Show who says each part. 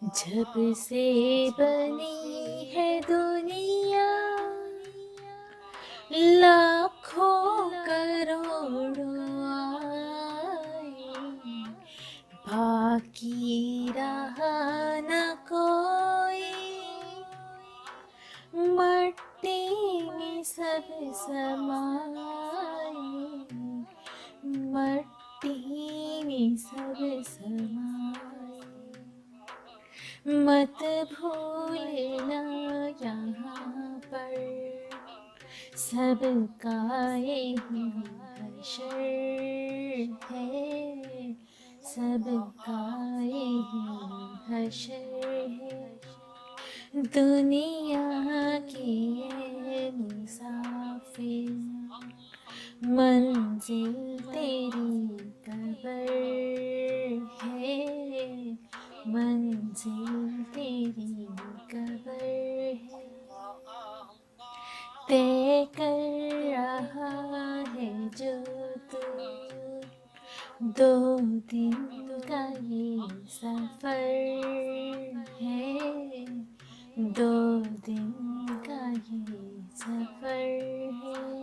Speaker 1: जब से बनी है दुनिया, लाखों करोड़ों आए, बाकी रहा न कोई, मट्टी में सब समाए, मट्टी में सब समाए। मत भूलना यहाँ पर सबका यही hashr है, सबका यही hashr है। दुनिया की ये मुसाफिर, मंजिल तेरी कबर है, मंजिल तेरी कबर है। तय कर रहा है जो तू, 2 दिन का ये सफर है, 2 दिन का ये सफर है।